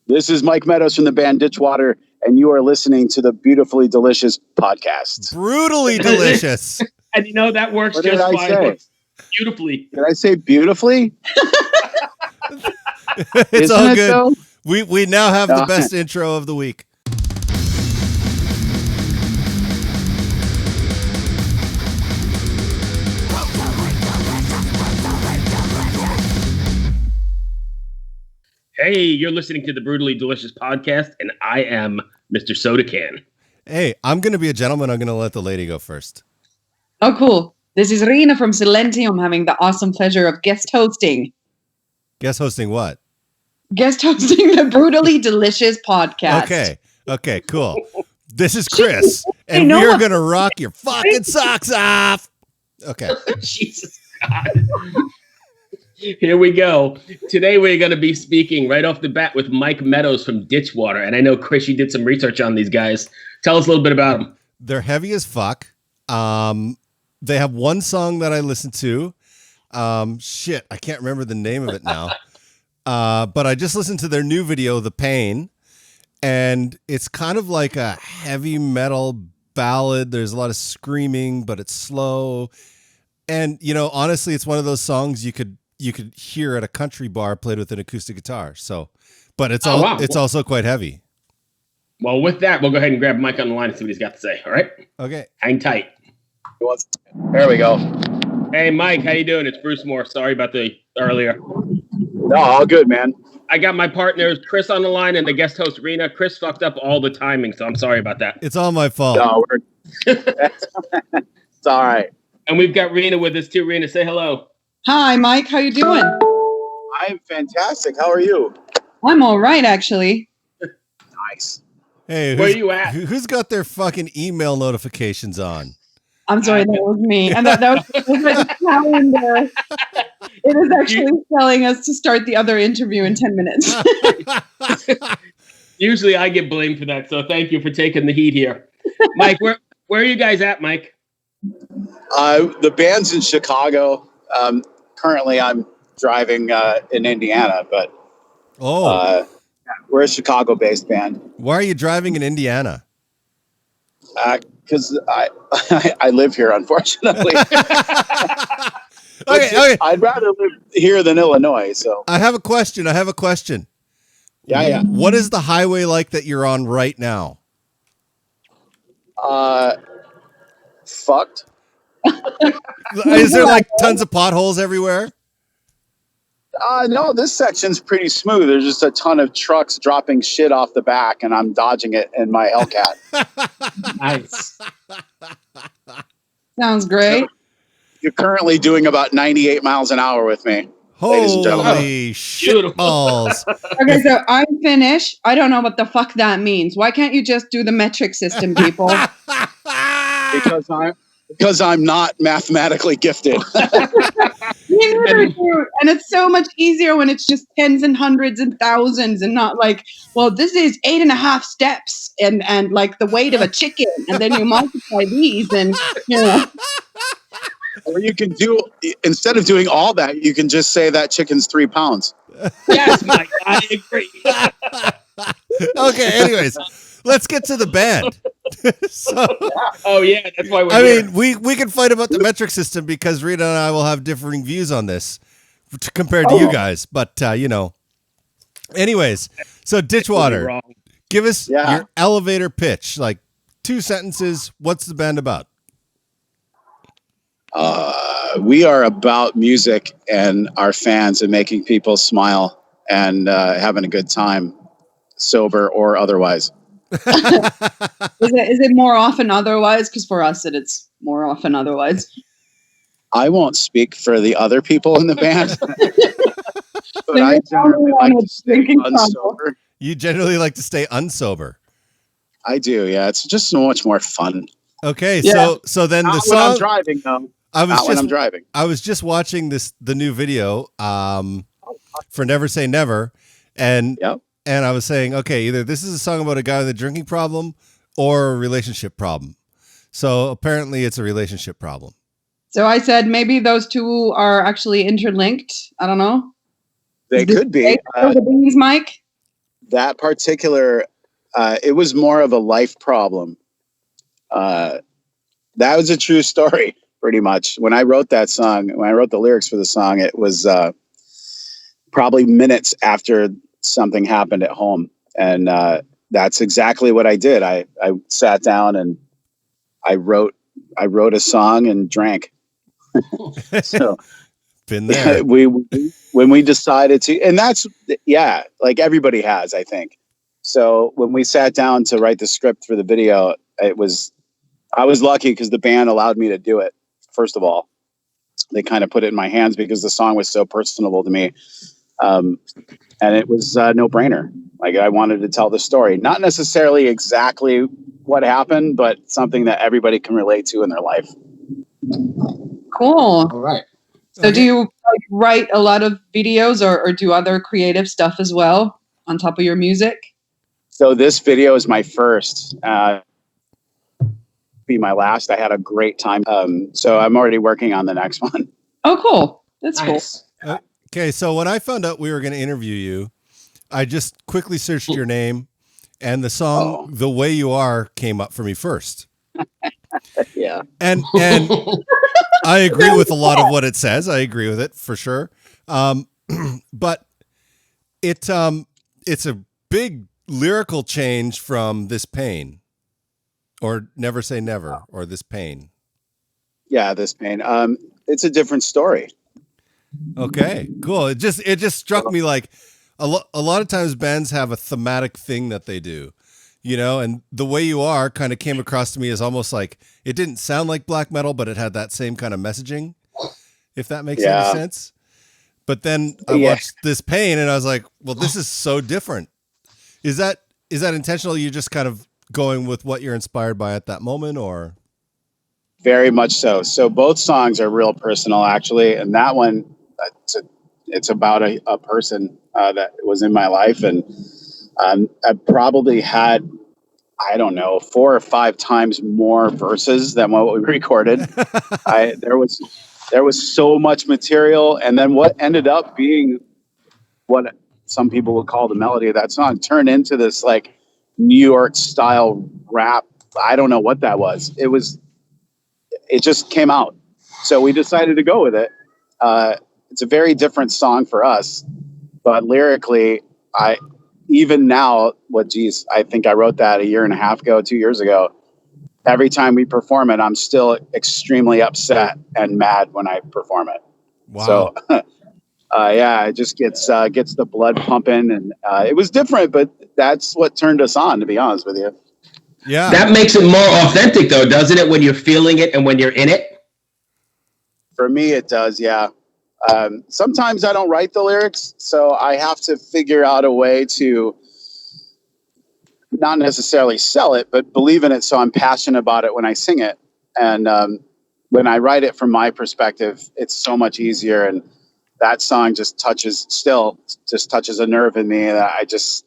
This is Mike Meadows from the band Ditchwater, and you are listening to the Beautifully Delicious podcast. Brutally delicious. And you know, that works What just did I fine. say? Beautifully. Did I say beautifully? It's Isn't all it, good. though? We now have the best intro of the week. Hey, you're listening to the Brutally Delicious podcast, and I am Mr. Soda Can. Hey, I'm going to be a gentleman. I'm going to let the lady go first. Oh, cool. This is Rena from Silentium having the awesome pleasure of guest hosting. Guest hosting what? Guest hosting the Brutally Delicious podcast. Okay, cool. This is Chris, and know we're what- going to rock your fucking socks off. Okay. Jesus God. Here we go. Today we're going to be speaking right off the bat with Mike Meadows from Ditchwater. And I know, Chris, you did some research on these guys. Tell us a little bit about them. They're heavy as fuck. They have one song that I listen to. Shit, I can't remember the name of it now. But I just listened to their new video, The Pain. And it's kind of like a heavy metal ballad. There's a lot of screaming, but it's slow. And, you know, honestly, it's one of those songs you could hear at a country bar played with an acoustic guitar. So, but it's it's also quite heavy. Well, with that, we'll go ahead and grab Mike on the line and see what he's got to say. All right? Okay. Hang tight. There we go. Hey, Mike, how you doing? It's Bruce Moore. Sorry about the earlier. No, all good, man. I got my partners, Chris, on the line and the guest host, Rena. Chris fucked up all the timing, so I'm sorry about that. It's all my fault. No, it's all right. And we've got Rena with us too. Rena, say hello. Hi, Mike. How you doing? I'm fantastic. How are you? I'm all right, actually. Nice. Hey, Where you at? Who's got their fucking email notifications on? I'm sorry, that was me. And that was my calendar. It is actually telling us to start the other interview in 10 minutes. Usually I get blamed for that, so thank you for taking the heat here. Mike, where are you guys at, Mike? The band's in Chicago. Currently, I'm driving in Indiana, but we're a Chicago-based band. Why are you driving in Indiana? Because I live here, unfortunately. Okay. I'd rather live here than Illinois. So I have a question. Yeah. What is the highway like that you're on right now? Fucked. Is there like tons of potholes everywhere? No, this section's pretty smooth. There's just a ton of trucks dropping shit off the back, and I'm dodging it in my Hellcat. Nice. Sounds great. You're currently doing about 98 miles an hour with me. Ladies and gentlemen. Holy shit balls. Okay, so I'm Finnish. I don't know what the fuck that means. Why can't you just do the metric system, people? Because I'm not mathematically gifted. Neither do. And it's so much easier when it's just tens and hundreds and thousands and not like, well, this is 8.5 steps and like the weight of a chicken. And then you multiply these and, you know. Or you can do, instead of doing all that, you can just say that chicken's 3 pounds. Yes, Mike, I agree. Okay, anyways, let's get to the band. Oh, yeah, that's why we're here. mean, we can fight about the metric system because Rita and I will have differing views on this compared to you guys. But, you know, anyways, so Ditchwater, give us your elevator pitch, like 2 sentences. What's the band about? We are about music and our fans and making people smile and having a good time, sober or otherwise. Is it more often otherwise? Because for us, it's more often otherwise. I won't speak for the other people in the band, but I generally like to stay unsober. You generally like to stay unsober. I do, yeah. It's just so much more fun. Okay, Yeah. so then the Not song. when I'm driving, though. When I'm driving. I was just watching the new video for Never Say Never, and I was saying, okay, either this is a song about a guy with a drinking problem or a relationship problem. So apparently it's a relationship problem. So I said maybe those two are actually interlinked. I don't know. They could be. The bees, Mike? that particular, it was more of a life problem. That was a true story, pretty much. When I wrote that song, when I wrote the lyrics for the song, it was probably minutes after something happened at home. And that's exactly what I did. I sat down and I wrote a song and drank. So Been there. when we decided to, and that's, yeah, like everybody has, I think. So when we sat down to write the script for the video, I was lucky because the band allowed me to do it. First of all, they kind of put it in my hands because the song was so personable to me. And it was a no brainer. Like, I wanted to tell the story, not necessarily exactly what happened, but something that everybody can relate to in their life. Cool. All right. So do you like write a lot of videos or do other creative stuff as well on top of your music? So this video is my first, be my last. I had a great time. So I'm already working on the next one. Oh, cool. That's Nice. cool. Okay, so when I found out we were going to interview you, I just quickly searched your name, and the song "The Way You Are" came up for me first. Yeah, and I agree with a lot of what it says. I agree with it for sure. But it's a big lyrical change from "This Pain," or "Never Say Never," or "This Pain." Yeah, This Pain. It's a different story. Okay, cool. It just struck me like a lot of times bands have a thematic thing that they do, and "The Way You Are" kind of came across to me as almost like it didn't sound like black metal, but it had that same kind of messaging, if that makes any sense. But then I watched This Pain and I was like, well, this is so different. Is that intentional? You just kind of going with what you're inspired by at that moment, or? Very much so. So both songs are real personal, actually, and that one, it's about a person that was in my life, and I probably had, I don't know, 4 or 5 times more verses than what we recorded. There was so much material, and then what ended up being what some people would call the melody of that song turned into this like New York style rap. I don't know what that was. It just came out. So we decided to go with it. It's a very different song for us, but lyrically, even now, I think I wrote that 1.5 years ago, 2 years ago. Every time we perform it, I'm still extremely upset and mad when I perform it. Wow. So, it just gets the blood pumping, and it was different, but that's what turned us on, to be honest with you. Yeah. That makes it more authentic, though, doesn't it? When you're feeling it and when you're in it. For me, it does. Yeah. Sometimes I don't write the lyrics, so I have to figure out a way to not necessarily sell it, but believe in it. So I'm passionate about it when I sing it. And when I write it from my perspective, it's so much easier. And that song just touches a nerve in me that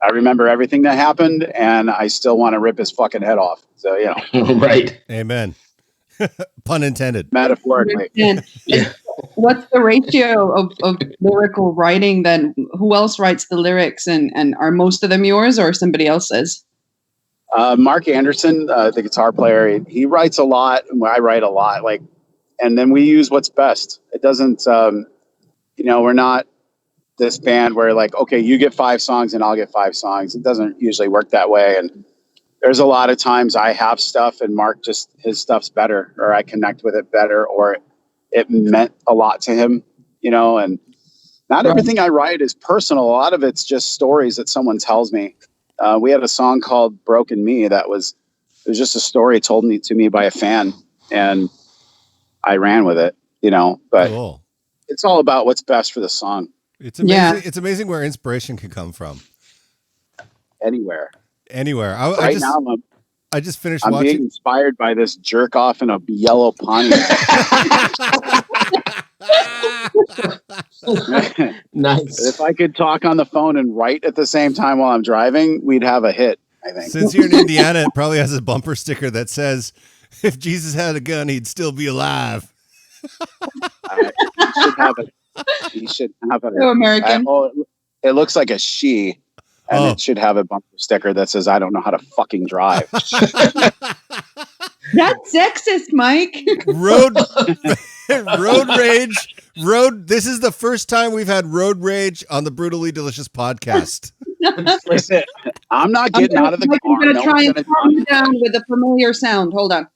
I remember everything that happened, and I still want to rip his fucking head off. So, Right. Amen. Pun intended. Metaphorically. Yeah. What's the ratio of lyrical writing then? Who else writes the lyrics, and are most of them yours or somebody else's? Mark Anderson, the guitar player, he writes a lot, and I write a lot. And then we use what's best. It doesn't, we're not this band where okay, you get 5 songs and I'll get 5 songs. It doesn't usually work that way. And there's a lot of times I have stuff and Mark his stuff's better, or I connect with it better, or it meant a lot to him, and not everything I write is personal. A lot of it's just stories that someone tells me. We had a song called Broken Me it was just a story told to me by a fan, and I ran with it, but Cool. It's all about what's best for the song. It's amazing. Yeah. It's amazing where inspiration can come from. Anywhere. I just finished I'm watching. being inspired by this jerk off in a yellow Pontiac. Nice. If I could talk on the phone and write at the same time while I'm driving, we'd have a hit, I think. Since you're in Indiana, it probably has a bumper sticker that says, "If Jesus had a gun, he'd still be alive." He should have it. So American. It looks like a she. and Oh. it should have a bumper sticker that says, "I don't know how to fucking drive." That's sexist, Mike. Road rage. This is the first time we've had road rage on the Brutally Delicious podcast. Listen, I'm not getting out of the car. I'm going to No try one's and gonna calm you down with a familiar sound. Hold on.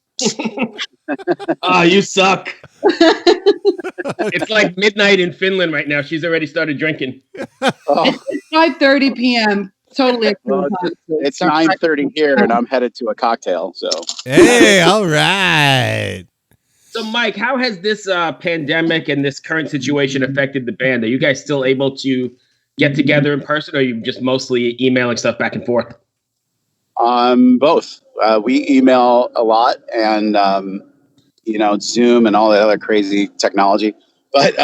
You suck. It's like midnight in Finland right now. She's already started drinking. Oh, It's 5:30 p.m. Totally. well, it's 9:30 here, and I'm headed to a cocktail. So Hey, all right. So, Mike, how has this pandemic and this current situation affected the band? Are you guys still able to get together in person, or are you just mostly emailing stuff back and forth? both. We email a lot, and Zoom and all that other crazy technology. But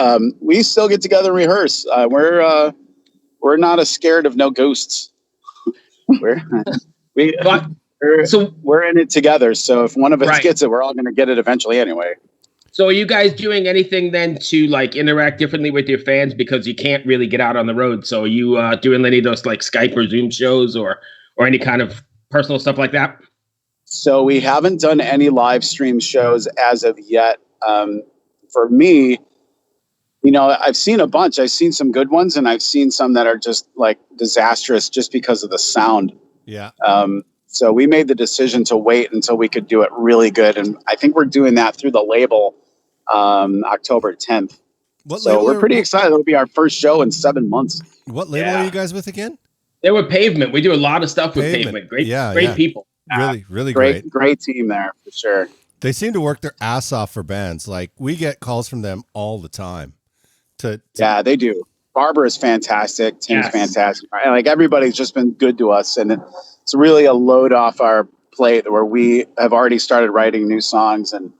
we still get together and rehearse. We're not as scared of no ghosts. we're in it together. So if one of us Right. gets it, we're all going to get it eventually anyway. So are you guys doing anything then to like interact differently with your fans because you can't really get out on the road? So are you doing any of those like Skype or Zoom shows or any kind of personal stuff like that? So we haven't done any live stream shows as of yet. For me, I've seen a bunch. I've seen some good ones, and I've seen some that are just like disastrous just because of the sound. Yeah. So we made the decision to wait until we could do it really good. And I think we're doing that through the label October 10th. So we're pretty excited. It'll be our first show in 7 months. What label are you guys with again? They were Pavement. We do a lot of stuff with Pavement. Great people. Really great. Great team there for sure. They seem to work their ass off for bands. Like we get calls from them all the time. Yeah, they do. Barbara is fantastic. Tim's fantastic. Like everybody's just been good to us, and it's really a load off our plate where we have already started writing new songs, and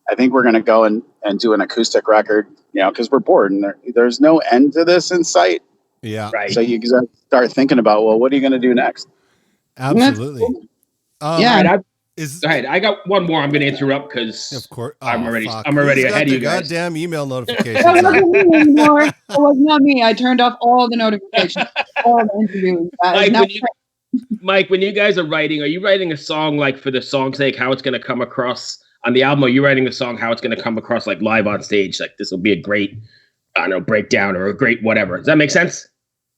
I think we're going to go and do an acoustic record, because we're bored and there's no end to this in sight. Yeah. Right. So you start thinking about, well, what are you going to do next? Absolutely. Go ahead. I got one more. I'm going to interrupt because of course I'm already ahead of you guys. Goddamn email notifications. That wasn't me anymore. That was not me. I turned off all the notifications, all the interviews. Mike, when you guys are writing, are you writing a song like for the song's sake, how it's going to come across on the album? Or are you writing a song how it's going to come across like live on stage? Like this will be a great, breakdown or a great whatever. Does that make sense?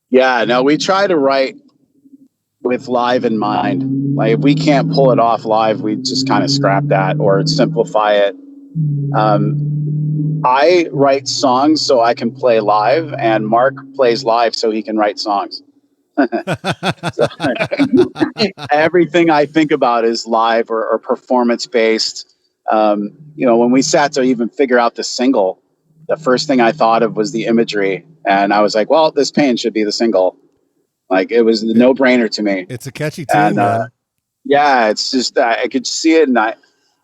Yeah, no, we try to write with live in mind. Like if we can't pull it off live, we just kind of scrap that or simplify it. I write songs so I can play live, and Mark plays live so he can write songs. So, everything I think about is live or performance based. When we sat to even figure out the single, the first thing I thought of was the imagery, and I was like, well, this pain should be the single. Like it was a no-brainer to me. It's a catchy tune, man. Yeah, it's just I could see it, and I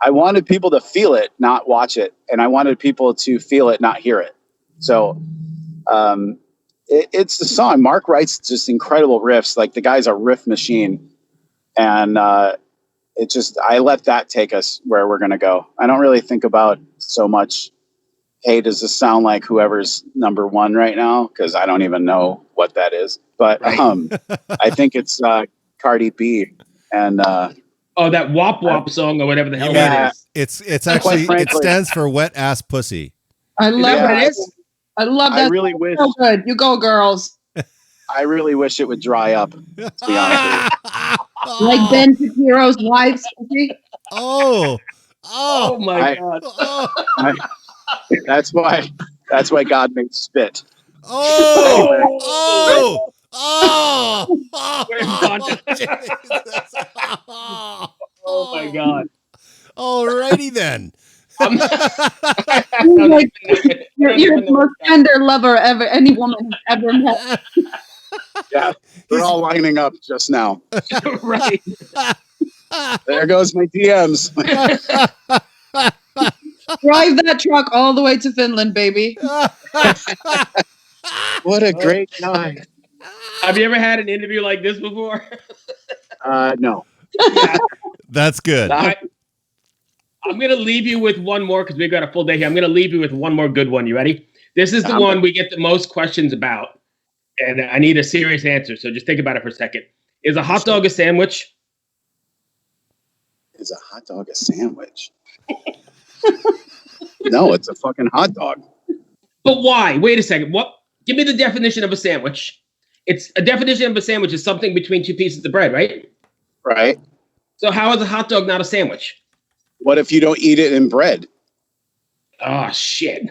wanted people to feel it, not watch it, and I wanted people to feel it, not hear it. So it's the song. Mark writes just incredible riffs. Like the guy's a riff machine, and I let that take us where we're gonna go. I don't really think about so much, hey, does this sound like whoever's number one right now? Because I don't even know what that is. But I think it's Cardi B and that Wop Wop song or whatever the hell that is. It's actually it stands for wet ass pussy. I love it. I love that. I really wish. So good. You go, girls. I really wish it would dry up. To be honest with you. Like Ben Shapiro's wife's pussy. Oh my God. That's why God made spit. Oh my God. Alrighty then. You're the most tender lover any woman has ever met. Yeah, they're all lining up just now. Right. There goes my DMs. Drive that truck all the way to Finland, baby. What a great guy. Have you ever had an interview like this before? No. Yeah. That's good. I'm going to leave you with one more because we've got a full day here. I'm going to leave you with one more good one. You ready? This is the one we get the most questions about. And I need a serious answer, so just think about it for a second. Is a hot dog a sandwich? Is a hot dog a sandwich? No, it's a fucking hot dog. But why? Wait a second. What? Give me the definition of a sandwich. It's a definition of a sandwich is something between two pieces of bread, right? Right. So how is a hot dog not a sandwich? What if you don't eat it in bread? Oh shit.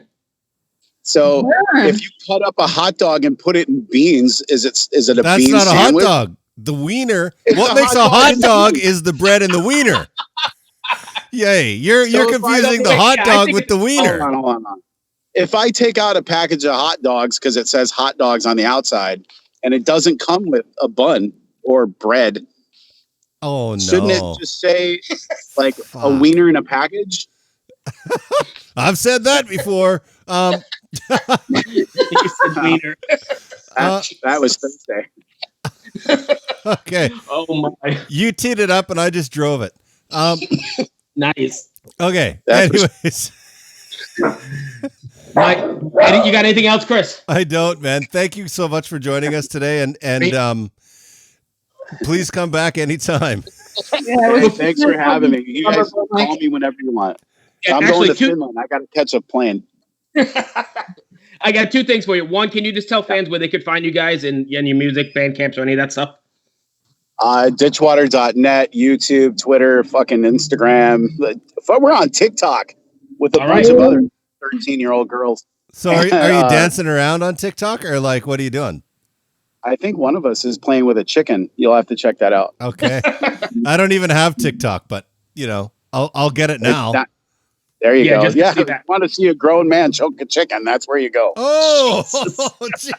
So Yeah. if you cut up a hot dog and put it in beans, is it a That's bean not a hot sandwich? dog. The wiener. It's What a makes hot a hot dog. dog is the bread and the wiener. Yay, you're So if I confusing don't- the hot Yeah, I dog think with the Hold wiener. on, hold on. If I take out a package of hot dogs because it says hot dogs on the outside and it doesn't come with a bun or bread, Oh no. shouldn't it just say like a Fuck. wiener in a package? I've said that before. You said wiener. That was Thursday. Okay. Oh my. You teed it up and I just drove it. Nice. Okay. That was- Anyways, Mike, you got anything else, Chris? I don't, man. Thank you so much for joining us today, and please come back anytime. Yeah, Hey, thanks for having me. You guys Mike. call me whenever you want. Yeah, I'm actually, going to Finland. I got to catch a plane. I got two things for you. One, can you just tell fans where they could find you guys and your music, fan camps, or any of that stuff? Ditchwater.net, YouTube, Twitter, fucking Instagram. We're on TikTok with a All bunch right. of other 13-year-old girls. So are you dancing around on TikTok or like what are you doing? I think one of us is playing with a chicken. You'll have to check that out. Okay. I don't even have TikTok, but you know, I'll get it now. There you Yeah, go. just to Yeah, see if you that. want to see a grown man choke a chicken, that's where you go. Oh, Jesus.